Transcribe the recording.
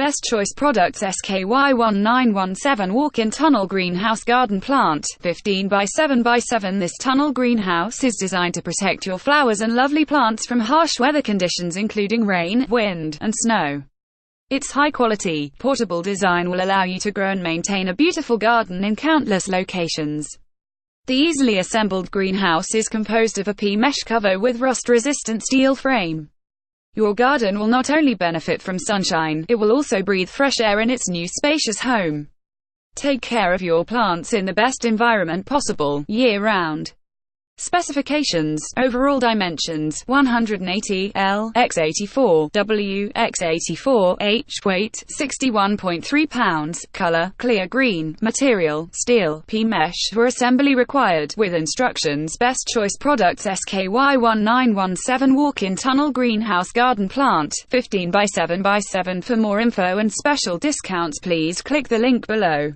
Best Choice Products SKY1917 Walk-in Tunnel Greenhouse Garden Plant, 15 by 7 by 7. This tunnel greenhouse is designed to protect your flowers and lovely plants from harsh weather conditions including rain, wind, and snow. Its high-quality, portable design will allow you to grow and maintain a beautiful garden in countless locations. The easily assembled greenhouse is composed of a P-mesh cover with rust-resistant steel frame. Your garden will not only benefit from sunshine, it will also breathe fresh air in its new spacious home. Take care of your plants in the best environment possible, year-round. Specifications: overall dimensions 180 L x 84 W x 84 H, weight 61.3 pounds, color clear green, material steel, P-mesh for assembly required, with instructions. Best Choice Products SKY1917 Walk-in Tunnel Greenhouse Garden Plant, 15 by 7 by 7. For more info and special discounts, please click the link below.